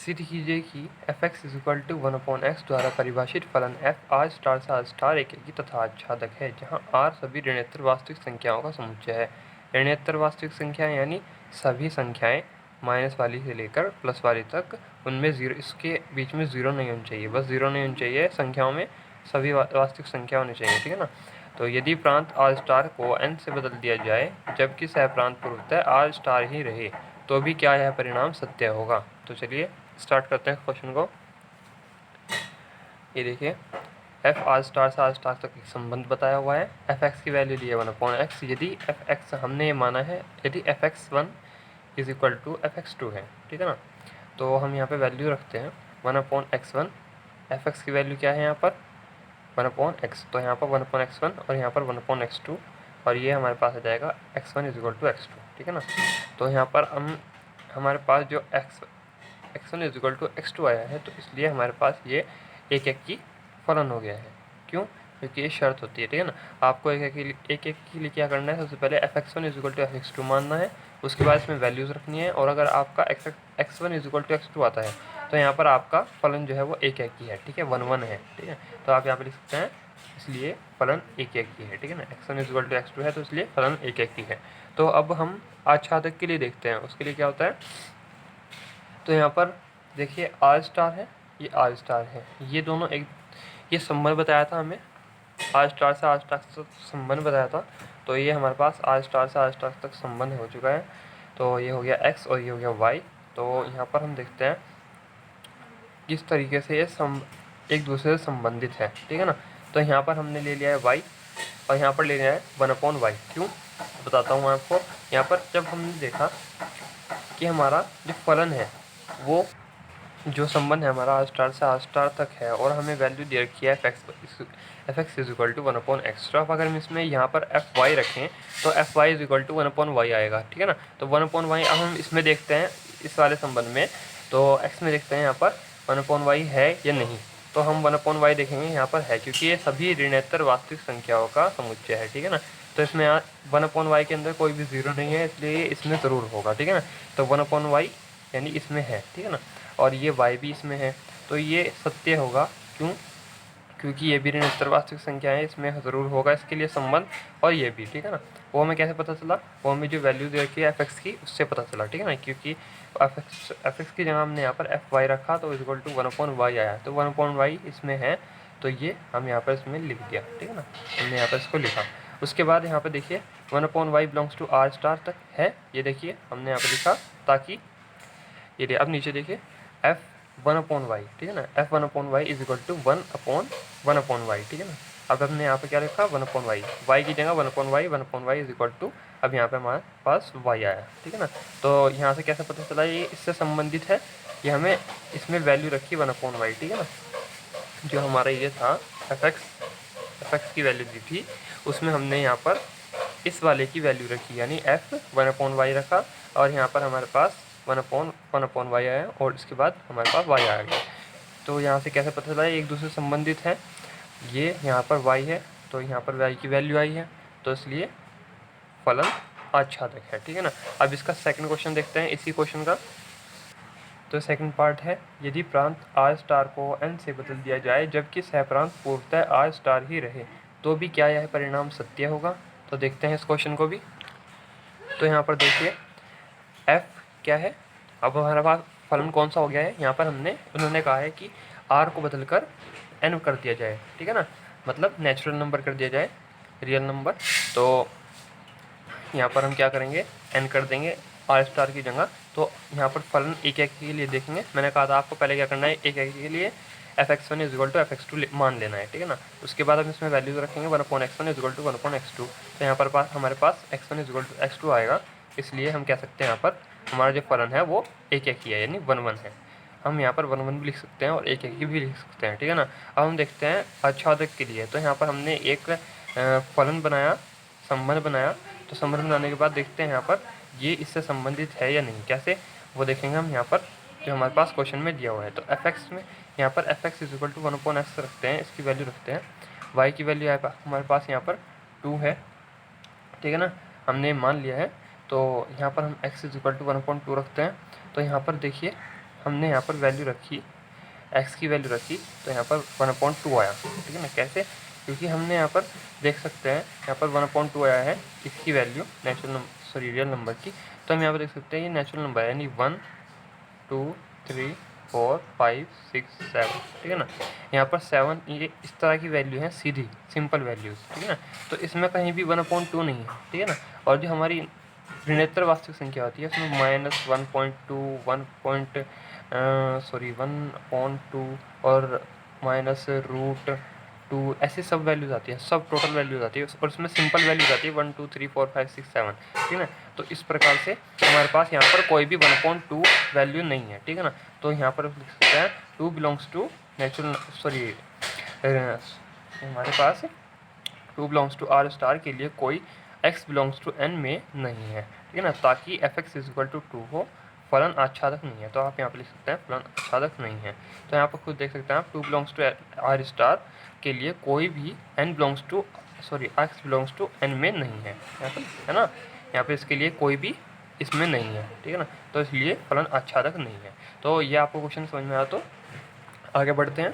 सिद्ध कीजिए कि F X is equal to 1/x द्वारा परिभाषित फलन f r स्टार से r स्टार एकेकी तथा आच्छादक है, जहां r सभी ऋणोत्तर वास्तविक संख्याओं का समुच्चय है। ऋणोत्तर वास्तविक संख्याएं यानी सभी संख्याएं माइनस वाली से लेकर प्लस वाली तक, उनमें जीरो, इसके बीच में जीरो नहीं होनी चाहिए, बस जीरो नहीं होनी चाहिए। संख्याओं में सभी वास्तविक संख्या होनी चाहिए, ठीक है ना। तो यदि प्रांत r स्टार को n से बदल दिया जाए जबकि सह प्रांत पूर्वतः r स्टार ही रहे, तो भी क्या यह परिणाम सत्य होगा। तो चलिए स्टार्ट करते हैं क्वेश्चन को। ये देखिए, एफ आर स्टार से आर स्टार तक एक संबंध बताया हुआ है। एफ एक्स की वैल्यू दी है 1/x। यदि एफ एक्स हमने ये माना है, यदि F X 1 is equal to F X 2 है, ठीक है ना, तो हम यहाँ पे वैल्यू रखते हैं 1/x1। एफ एक्स की वैल्यू क्या है यहाँ पर 1/x, तो यहाँ पर 1/x1 और यहाँ पर 1/x2, और ये हमारे पास आ जाएगा x1 is equal to x2, ठीक है ना। तो यहाँ पर हमारे पास जो x1 is equal to x2 आया है, तो इसलिए हमारे पास ये एक एक की फलन हो गया है। क्यों? क्योंकि ये शर्त होती है, ठीक है ना। आपको एक एक के लिए क्या करना है, सबसे पहले fx1 is equal to fx2 मानना है, उसके बाद इसमें वैल्यूज़ रखनी है, और अगर आपका x1 is equal to x2 आता है तो यहाँ पर आपका फलन जो है वो एक एक की है, ठीक है, 1 1 है, ठीक है। तो आप यहाँ पर लिख सकते हैं, इसलिए फलन एक एक की है, ठीक है ना। x1 is equal to x2 है, तो इसलिए फलन एक एक की है। तो अब हम आच्छादक के लिए देखते हैं, उसके लिए क्या होता है। तो यहाँ पर देखिए आर स्टार है, ये आर स्टार है, ये दोनों एक, ये संबंध बताया था हमें, आर स्टार से आर स्टार तक संबंध बताया था। तो ये हमारे पास आर स्टार से आर स्टार तक संबंध हो चुका है। तो ये हो गया x और ये हो गया y। तो यहाँ पर हम देखते हैं किस तरीके से ये एक दूसरे से संबंधित है, ठीक है ना। तो यहाँ पर हमने ले लिया है y और यहाँ पर ले लिया है 1/y। क्यों, बताता हूँ आपको। यहाँ पर जब हमने देखा कि हमारा जो फलन है, वो जो संबंध है हमारा आर स्टार से आर स्टार तक है, और हमें वैल्यू दे रखी है F X is equal to 1/x। तो अब अगर हम इसमें यहाँ पर एफ वाई रखें तो F Y is equal to 1/y आएगा, ठीक है ना। तो 1/y अब हम इसमें देखते हैं, इस वाले संबंध में, तो एक्स में देखते हैं यहाँ पर 1/y है या नहीं। तो हम 1/y देखेंगे, यहाँ पर है, क्योंकि ये सभी ऋणोत्तर वास्तविक संख्याओं का समुच्चय है, ठीक है ना। तो इसमें 1/y के अंदर कोई भी जीरो नहीं है, इसलिए इसमें ज़रूर होगा, ठीक है ना। तो 1/y यानी इसमें है, ठीक है ना, और ये y भी इसमें है, तो ये सत्य होगा। क्यों? क्योंकि ये भी ऋणोत्तर वास्तविक संख्या है, इसमें ज़रूर होगा इसके लिए संबंध, और ये भी, ठीक है ना। वो हमें कैसे पता चला, वो हमें जो वैल्यू दे रखी है एफ एक्स की, उससे पता चला, ठीक है ना। क्योंकि एफ एक्स की जगह हमने यहाँ पर एफ वाई रखा, तो इक्वल टू 1/y आया, तो 1/y इसमें है, तो ये हम यहाँ पर इसमें लिख दिया, ठीक है ना, हमने यहाँ पर इसको लिखा। उसके बाद यहाँ पर देखिए 1/y belongs to are star तक है, ये देखिए हमने यहाँ पर लिखा, ताकि ये अब नीचे देखिए f1/y, ठीक है ना, f1/y is equal to 1/1/y, ठीक है ना। अब हमने यहाँ पे क्या लिखा 1/y, y की जगह 1/y इज इक्वल टू, अब यहाँ पे हमारे पास y आया, ठीक है ना। तो यहाँ से कैसे पता चला ये इससे संबंधित है, ये हमें इसमें वैल्यू रखी 1/y, ठीक है ना। जो हमारा ये था एफ एक्स की वैल्यू दी थी, उसमें हमने यहाँ पर इस वाले की वैल्यू रखी, यानी f1/y रखा, और यहाँ पर हमारे पास 1/1/y आया, और इसके बाद हमारे पास y आ गया। तो यहाँ से कैसे पता चला ये एक दूसरे से संबंधित है। ये यहाँ पर y है, तो यहाँ पर y की वैल्यू आई है, तो इसलिए फलन आच्छादक है, ठीक है ना। अब इसका सेकंड क्वेश्चन देखते हैं, इसी क्वेश्चन का। तो सेकंड पार्ट है, यदि प्रांत आर स्टार को n से बदल दिया जाए जबकि सह प्रांत पूर्वतः आर स्टार ही रहे, तो भी क्या यह परिणाम सत्य होगा। तो देखते हैं इस क्वेश्चन को भी। तो यहाँ पर देखिए f क्या है, अब हमारे पास फलन कौन सा हो गया है, यहाँ पर उन्होंने कहा है कि r को बदलकर n कर दिया जाए, ठीक है ना, मतलब नेचुरल नंबर कर दिया जाए, रियल नंबर। तो यहाँ पर हम क्या करेंगे, n कर देंगे आर स्टार की जगह। तो यहाँ पर फलन एक एक के लिए देखेंगे, मैंने कहा था आपको पहले क्या करना है, एक एक के लिए f(x1) is equal to f(x2) मान लेना है, ठीक है ना। उसके बाद हम इसमें वैल्यूज रखेंगे 1/x1 is equal to 1/x2। तो यहाँ पर हमारे पास x1 is equal to x2 आएगा, इसलिए हम कह सकते हैं यहाँ पर हमारा जो फलन है वो एक एक ही है, यानी 1 1 है। हम यहाँ पर 1 1 भी लिख सकते हैं और एक एक भी लिख सकते हैं, ठीक है ना। अब हम देखते हैं आच्छादक के लिए। तो यहाँ पर हमने एक फलन बनाया, संबंध बनाया। तो संबंध बनाने के बाद देखते हैं यहाँ पर ये इससे संबंधित है या नहीं, कैसे वो देखेंगे हम यहाँ पर, जो हमारे पास क्वेश्चन में दिया हुआ है। तो एफ एक्स में यहाँ पर F X is equal to 1/x रखते हैं, इसकी वैल्यू रखते हैं। वाई की वैल्यू हमारे पास यहाँ पर 2 है, ठीक है ना, हमने मान लिया है। तो यहाँ पर हम x इज इक्वल टू 1/2 रखते हैं। तो यहाँ पर देखिए हमने यहाँ पर वैल्यू रखी, x की वैल्यू रखी, तो यहाँ पर 1/2 आया, ठीक है ना। कैसे? क्योंकि हमने यहाँ पर देख सकते हैं यहाँ पर 1/2 आया है इसकी वैल्यू रियल नंबर की, तो हम यहाँ पर देख सकते हैं ये नेचुरल नंबर है, यानी 1 2 3 4 5 6 7, ठीक है ना। यहाँ पर 7 ये इस तरह की वैल्यू है, सीधी सिंपल वैल्यूज, ठीक है ना। तो इसमें कहीं भी 1/2 नहीं है, ठीक है ना। और जो हमारी ऋणोत्तर वास्तविक संख्या होती है उसमें -1.2 1/2 और -√2 ऐसे सब वैल्यूज आती है, सब टोटल वैल्यूज आती है, और उसमें सिंपल वैल्यूज आती है 1 2 3 4 5 6 7, ठीक है ना। तो इस प्रकार से हमारे पास यहाँ पर कोई भी 1/2 वैल्यू नहीं है, ठीक है ना। तो यहाँ पर लिख सकते हैं 2 बिलोंग्स टू हमारे पास 2 बिलोंग्स टू आर स्टार के लिए कोई x बिलोंग्स टू n में नहीं है, ठीक है ना, ताकि fx इक्वल टू 2 हो। फलन आच्छादक नहीं है, तो आप यहाँ पर लिख सकते हैं फलन आच्छादक नहीं है। तो यहाँ पर खुद देख सकते हैं आप 2 बिलोंग्स टू आर स्टार के लिए कोई भी x बिलोंग्स टू n में नहीं है, यहाँ पर है ना। यहाँ पर इसके लिए कोई भी इसमें नहीं है, ठीक है ना, तो इसलिए फलन आच्छादक नहीं है। तो ये आपको क्वेश्चन समझ में आया, तो आगे बढ़ते हैं।